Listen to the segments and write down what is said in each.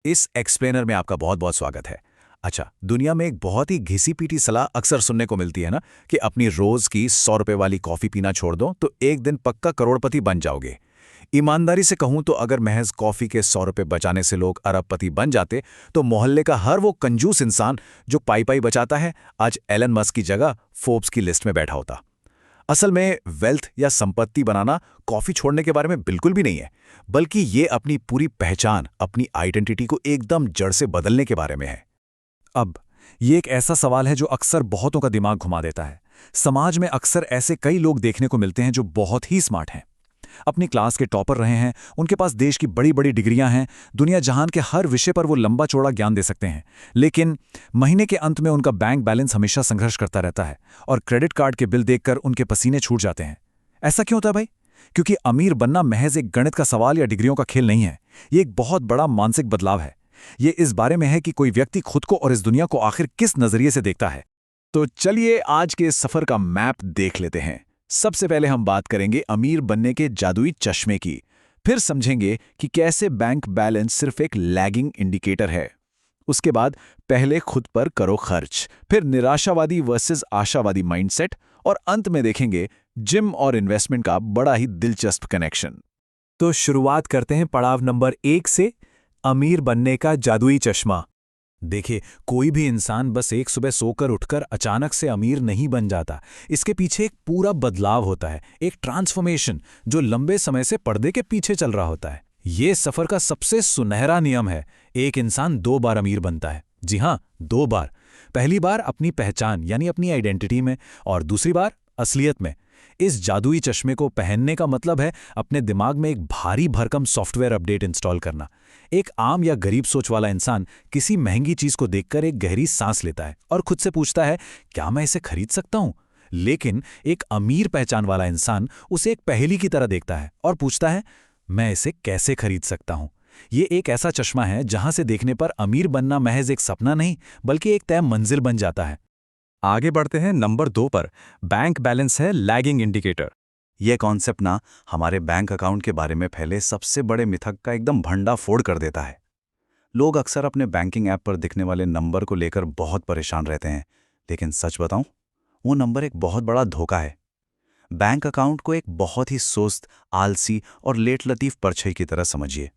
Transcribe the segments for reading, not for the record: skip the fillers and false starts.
इस एक्सप्लेनर में आपका बहुत बहुत स्वागत है। अच्छा, दुनिया में एक बहुत ही घिसी-पीटी सलाह अक्सर सुनने को मिलती है ना कि अपनी रोज की 100 रुपए वाली कॉफी पीना छोड़ दो तो एक दिन पक्का करोड़पति बन जाओगे। ईमानदारी से कहूं तो अगर महज कॉफी के 100 रुपए बचाने से लोग अरबपति बन जाते तो मोहल्ले का हर वो कंजूस इंसान जो पाई-पाई बचाता है आज एलन मस्क की जगह फोर्ब्स की लिस्ट में बैठा होता। असल में वेल्थ या संपत्ति बनाना कॉफी छोड़ने के बारे में बिल्कुल भी नहीं है, बल्कि ये अपनी पूरी पहचान, अपनी आइडेंटिटी को एकदम जड़ से बदलने के बारे में है। अब ये एक ऐसा सवाल है जो अक्सर बहुतों का दिमाग घुमा देता है। समाज में अक्सर ऐसे कई लोग देखने को मिलते हैं जो बहुत ही स्मार्ट हैं, अपनी क्लास के टॉपर रहे हैं, उनके पास देश की बड़ी बड़ी डिग्रियां हैं, दुनिया जहान के हर विषय पर वो लंबा चौड़ा ज्ञान दे सकते हैं। लेकिन महीने के अंत में उनका बैंक बैलेंस हमेशा संघर्ष करता रहता है और क्रेडिट कार्ड के बिल देखकर उनके पसीने छूट जाते हैं। ऐसा क्यों होता है भाई? क्योंकि अमीर बनना महज एक गणित का सवाल या डिग्रियों का खेल नहीं है। ये एक बहुत बड़ा मानसिक बदलाव है। ये इस बारे में है कि कोई व्यक्ति खुद को और इस दुनिया को आखिर किस नजरिए से देखता है। तो चलिए आज के इस सफर का मैप देख लेते हैं। सबसे पहले हम बात करेंगे अमीर बनने के जादुई चश्मे की, फिर समझेंगे कि कैसे बैंक बैलेंस सिर्फ एक लैगिंग इंडिकेटर है। उसके बाद पहले खुद पर करो खर्च, फिर निराशावादी वर्सेस आशावादी माइंडसेट, और अंत में देखेंगे जिम और इन्वेस्टमेंट का बड़ा ही दिलचस्प कनेक्शन। तो शुरुआत करते हैं पड़ाव नंबर 1 से, अमीर बनने का जादुई चश्मा। देखिए, कोई भी इंसान बस एक सुबह सोकर उठकर अचानक से अमीर नहीं बन जाता। इसके पीछे एक पूरा बदलाव होता है, एक ट्रांसफॉर्मेशन जो लंबे समय से पर्दे के पीछे चल रहा होता है। ये सफर का सबसे सुनहरा नियम है। एक इंसान 2 बार अमीर बनता है। जी हाँ, 2 बार। पहली बार अपनी पहचान यानी अपनी आइडेंटिटी में, और दूसरी बार असलियत में। इस जादुई चश्मे को पहनने का मतलब है अपने दिमाग में एक भारी भरकम सॉफ्टवेयर अपडेट इंस्टॉल करना। एक आम या गरीब सोच वाला इंसान किसी महंगी चीज को देखकर एक गहरी सांस लेता है और खुद से पूछता है, क्या मैं इसे खरीद सकता हूं? लेकिन एक अमीर पहचान वाला इंसान उसे एक पहेली की तरह देखता है और पूछता है, मैं इसे कैसे खरीद सकता हूं? ये एक ऐसा चश्मा है जहां से देखने पर अमीर बनना महज एक सपना नहीं, बल्कि एक तय मंजिल बन जाता है। आगे बढ़ते हैं नंबर 2 पर। बैंक बैलेंस है लैगिंग इंडिकेटर। यह कॉन्सेप्ट ना हमारे बैंक अकाउंट के बारे में फैले सबसे बड़े मिथक का एकदम भंडा फोड़ कर देता है। लोग अक्सर अपने बैंकिंग ऐप पर दिखने वाले नंबर को लेकर बहुत परेशान रहते हैं, लेकिन सच बताऊं, वो नंबर एक बहुत बड़ा धोखा है। बैंक अकाउंट को एक बहुत ही सुस्त, आलसी और लेट लतीफ परछाई की तरह समझिए।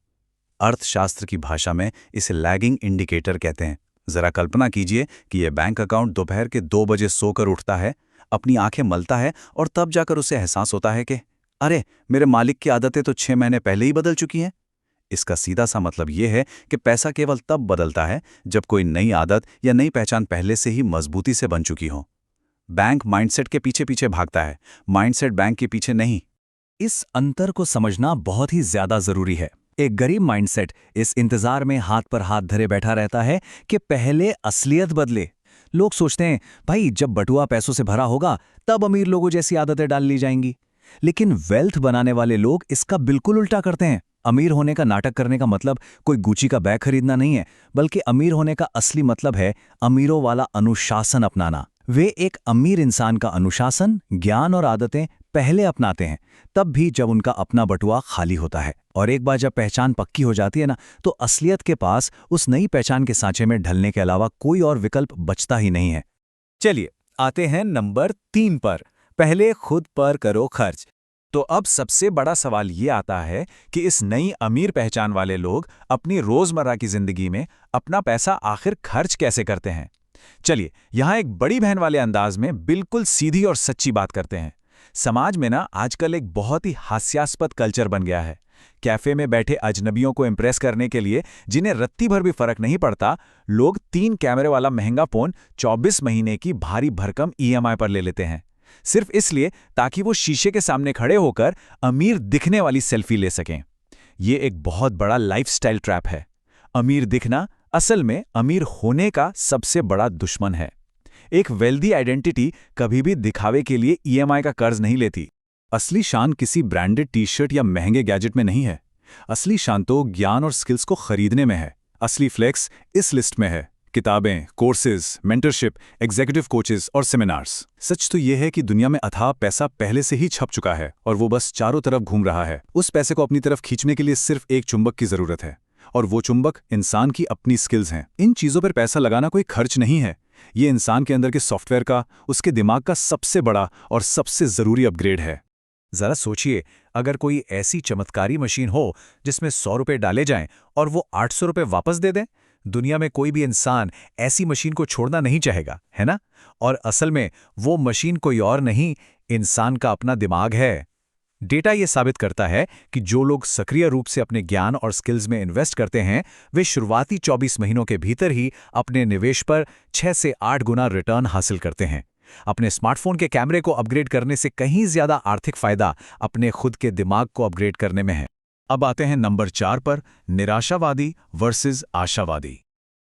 अर्थशास्त्र की भाषा में इसे लैगिंग इंडिकेटर कहते हैं। जरा कल्पना कीजिए कि यह बैंक अकाउंट दोपहर के 2 बजे सोकर उठता है, अपनी आंखें मलता है और तब जाकर उसे एहसास होता है कि अरे, मेरे मालिक की आदतें तो 6 महीने पहले ही बदल चुकी हैं। इसका सीधा सा मतलब यह है कि पैसा केवल तब बदलता है जब कोई नई आदत या नई पहचान पहले से ही मजबूती से बन चुकी हो। बैंक माइंडसेट के पीछे पीछे भागता है, माइंडसेट बैंक के पीछे नहीं। इस अंतर को समझना बहुत ही ज्यादा जरूरी है। एक गरीब माइंडसेट इस इंतजार में हाथ पर हाथ धरे बैठा रहता है कि पहले असलियत बदले। लोग सोचते हैं, भाई जब बटुआ पैसों से भरा होगा तब अमीर लोगों जैसी आदतें डाल ली जाएंगी। लेकिन वेल्थ बनाने वाले लोग इसका बिल्कुल उल्टा करते हैं। अमीर होने का नाटक करने का मतलब कोई गुची का बैग खरीदना नहीं है, बल्कि अमीर होने का असली मतलब है अमीरों वाला अनुशासन अपनाना। वे एक अमीर इंसान का अनुशासन, ज्ञान और आदतें पहले अपनाते हैं, तब भी जब उनका अपना बटुआ खाली होता है। और एक बार जब पहचान पक्की हो जाती है ना, तो असलियत के पास उस नई पहचान के सांचे में ढलने के अलावा कोई और विकल्प बचता ही नहीं है। चलिए आते हैं नंबर 3 पर। पहले खुद पर करो खर्च। तो अब सबसे बड़ा सवाल ये आता है कि इस नई अमीर पहचान वाले लोग अपनी रोजमर्रा की जिंदगी में अपना पैसा आखिर खर्च कैसे करते हैं। चलिए यहां एक बड़ी बहन वाले अंदाज में बिल्कुल सीधी और सच्ची बात करते हैं। समाज में ना आजकल एक बहुत ही हास्यास्पद कल्चर बन गया है। कैफे में बैठे अजनबियों को इम्प्रेस करने के लिए, जिन्हें रत्ती भर भी फर्क नहीं पड़ता, लोग 3 कैमरे वाला महंगा फोन 24 महीने की भारी भरकम ईएमआई पर ले लेते हैं, सिर्फ इसलिए ताकि वो शीशे के सामने खड़े होकर अमीर दिखने वाली सेल्फी ले सकें। ये एक बहुत बड़ा लाइफस्टाइल ट्रैप है। अमीर दिखना असल में अमीर होने का सबसे बड़ा दुश्मन है। एक वेल्दी आइडेंटिटी कभी भी दिखावे के लिए ईएमआई का कर्ज नहीं लेती। असली शान किसी ब्रांडेड टी शर्ट या महंगे गैजेट में नहीं है। असली शान तो ज्ञान और स्किल्स को खरीदने में है। असली फ्लेक्स इस लिस्ट में है: किताबें, कोर्सेज, मेंटरशिप, एग्जीक्यूटिव कोचेज और सेमिनार्स। सच तो यह है कि दुनिया में अथाह पैसा पहले से ही छप चुका है और वो बस चारों तरफ घूम रहा है। उस पैसे को अपनी तरफ खींचने के लिए सिर्फ एक चुंबक की जरूरत है, और वो चुंबक इंसान की अपनी स्किल्स हैं। इन चीज़ों पर पैसा लगाना कोई खर्च नहीं है, ये इंसान के अंदर के सॉफ्टवेयर का, उसके दिमाग का सबसे बड़ा और सबसे ज़रूरी अपग्रेड है। जरा सोचिए, अगर कोई ऐसी चमत्कारी मशीन हो जिसमें 100 रुपए डाले जाएं और वो 800 रुपए वापस दे दें, दुनिया में कोई भी इंसान ऐसी मशीन को छोड़ना नहीं चाहेगा, है ना? और असल में वो मशीन कोई और नहीं, इंसान का अपना दिमाग है। डेटा ये साबित करता है कि जो लोग सक्रिय रूप से अपने ज्ञान और स्किल्स में इन्वेस्ट करते हैं, वे शुरुआती 24 महीनों के भीतर ही अपने निवेश पर 6 से 8 गुना रिटर्न हासिल करते हैं। अपने स्मार्टफोन के कैमरे को अपग्रेड करने से कहीं ज्यादा आर्थिक फायदा अपने खुद के दिमाग को अपग्रेड करने में है। अब आते हैं नंबर 4 पर, निराशावादी वर्सेस आशावादी।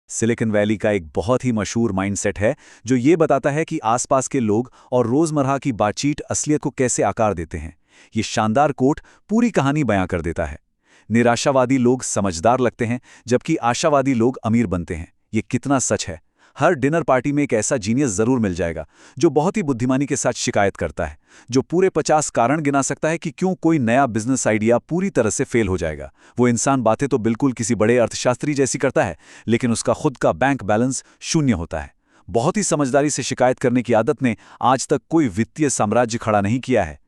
सिलिकॉन वैली का एक बहुत ही मशहूर माइंडसेट है जो ये बताता है कि आसपास के लोग और रोजमर्रा की बातचीत असलियत को कैसे आकार देते हैं। ये शानदार कोट पूरी कहानी बयां कर देता है। निराशावादी लोग समझदार लगते हैं जबकि आशावादी लोग अमीर बनते हैं। ये कितना सच है। हर डिनर पार्टी में एक ऐसा जीनियस जरूर मिल जाएगा जो बहुत ही बुद्धिमानी के साथ शिकायत करता है, जो पूरे 50 कारण गिना सकता है कि क्यों कोई नया बिजनेस आइडिया पूरी तरह से फेल हो जाएगा। वो इंसान बातें तो बिल्कुल किसी बड़े अर्थशास्त्री जैसी करता है, लेकिन उसका खुद का बैंक बैलेंस शून्य होता है। बहुत ही समझदारी से शिकायत करने की आदत ने आज तक कोई वित्तीय साम्राज्य खड़ा नहीं किया है।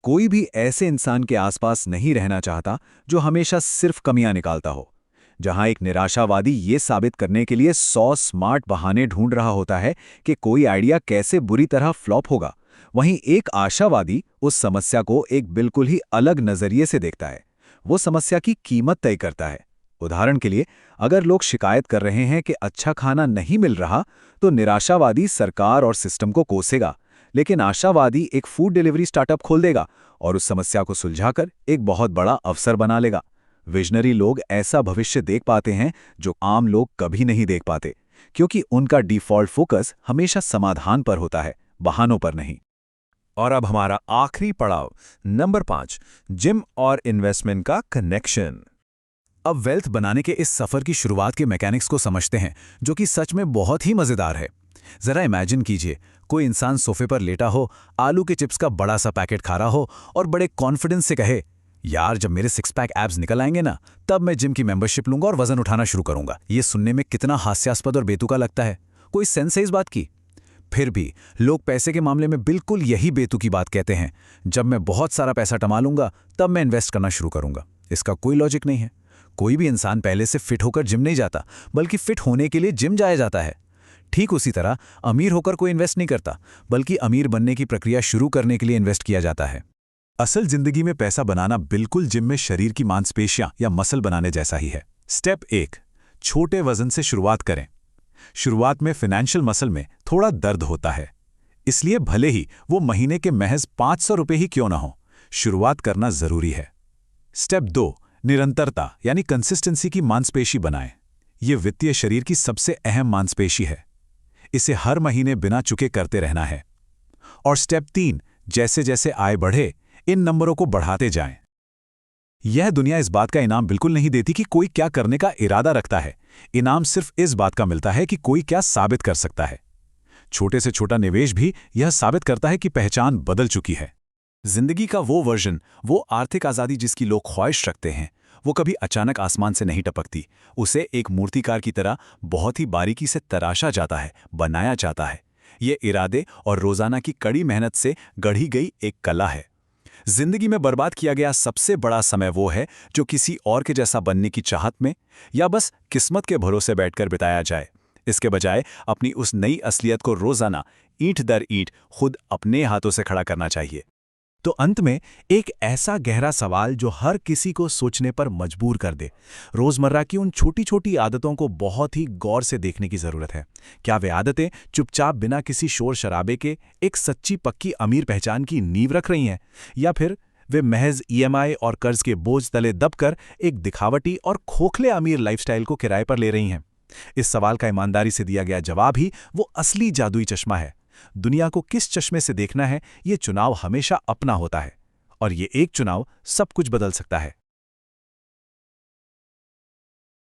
कोई भी ऐसे इंसान के आसपास नहीं रहना चाहता जो हमेशा सिर्फ कमियां निकालता हो। जहां एक निराशावादी ये साबित करने के लिए 100 स्मार्ट बहाने ढूंढ रहा होता है कि कोई आइडिया कैसे बुरी तरह फ्लॉप होगा, वहीं एक आशावादी उस समस्या को एक बिल्कुल ही अलग नजरिए से देखता है। वो समस्या की कीमत तय करता है। उदाहरण के लिए, अगर लोग शिकायत कर रहे हैं कि अच्छा खाना नहीं मिल रहा, तो निराशावादी सरकार और सिस्टम को कोसेगा, लेकिन आशावादी एक फूड डिलीवरी स्टार्टअप खोल देगा और उस समस्या को सुलझाकर एक बहुत बड़ा अवसर बना लेगा। विजनरी लोग ऐसा भविष्य देख पाते हैं जो आम लोग कभी नहीं देख पाते, क्योंकि उनका डिफॉल्ट फोकस हमेशा समाधान पर होता है, बहानों पर नहीं। और अब हमारा आखिरी पड़ाव, नंबर 5, जिम और इन्वेस्टमेंट का कनेक्शन। अब वेल्थ बनाने के इस सफर की शुरुआत के मैकेनिक्स को समझते हैं, जो कि सच में बहुत ही मजेदार है। जरा इमेजिन कीजिए, कोई इंसान सोफे पर लेटा हो, आलू के चिप्स का बड़ा सा पैकेट खा रहा हो और बड़े कॉन्फिडेंस से कहे, यार जब मेरे 6 पैक एब्स निकल आएंगे ना, तब मैं जिम की मेंबरशिप लूंगा और वजन उठाना शुरू करूंगा। ये सुनने में कितना हास्यास्पद और बेतुका लगता है। कोई सेंस है इस बात की? फिर भी लोग पैसे के मामले में बिल्कुल यही बेतुकी बात कहते हैं, जब मैं बहुत सारा पैसा कमा लूंगा तब मैं इन्वेस्ट करना शुरू करूंगा। इसका कोई लॉजिक नहीं है। कोई भी इंसान पहले से फिट होकर जिम नहीं जाता, बल्कि फिट होने के लिए जिम जाया जाता है। ठीक उसी तरह अमीर होकर कोई इन्वेस्ट नहीं करता, बल्कि अमीर बनने की प्रक्रिया शुरू करने के लिए इन्वेस्ट किया जाता है। असल जिंदगी में पैसा बनाना बिल्कुल जिम में शरीर की मांसपेशियां या मसल बनाने जैसा ही है। स्टेप 1, छोटे वजन से शुरुआत करें। शुरुआत में फाइनेंशियल मसल में थोड़ा दर्द होता है, इसलिए भले ही वो महीने के महज 500 रुपए ही क्यों ना हो, शुरुआत करना जरूरी है। स्टेप 2, निरंतरता यानी कंसिस्टेंसी की मांसपेशी बनाएं। ये वित्तीय शरीर की सबसे अहम मांसपेशी है। इसे हर महीने बिना चुके करते रहना है। और स्टेप 3, जैसे जैसे आय बढ़े, इन नंबरों को बढ़ाते जाएं। यह दुनिया इस बात का इनाम बिल्कुल नहीं देती कि कोई क्या करने का इरादा रखता है। इनाम सिर्फ इस बात का मिलता है कि कोई क्या साबित कर सकता है। छोटे से छोटा निवेश भी यह साबित करता है कि पहचान बदल चुकी है। जिंदगी का वो वर्जन, वो आर्थिक आज़ादी जिसकी लोग ख्वाहिश रखते हैं, वो कभी अचानक आसमान से नहीं टपकती। उसे एक मूर्तिकार की तरह बहुत ही बारीकी से तराशा जाता है, बनाया जाता है। ये इरादे और रोजाना की कड़ी मेहनत से गढ़ी गई एक कला है। जिंदगी में बर्बाद किया गया सबसे बड़ा समय वो है जो किसी और के जैसा बनने की चाहत में या बस किस्मत के भरोसे बैठकर बिताया जाए। इसके बजाय अपनी उस नई असलियत को रोजाना ईंट दर ईंट खुद अपने हाथों से खड़ा करना चाहिए। तो अंत में एक ऐसा गहरा सवाल जो हर किसी को सोचने पर मजबूर कर दे। रोजमर्रा की उन छोटी छोटी आदतों को बहुत ही गौर से देखने की जरूरत है। क्या वे आदतें चुपचाप बिना किसी शोर शराबे के एक सच्ची पक्की अमीर पहचान की नींव रख रही हैं, या फिर वे महज ईएमआई और कर्ज के बोझ तले दबकर एक दिखावटी और खोखले अमीर लाइफस्टाइल को किराए पर ले रही हैं? इस सवाल का ईमानदारी से दिया गया जवाब ही वो असली जादुई चश्मा है। दुनिया को किस चश्मे से देखना है, ये चुनाव हमेशा अपना होता है, और ये एक चुनाव सब कुछ बदल सकता है।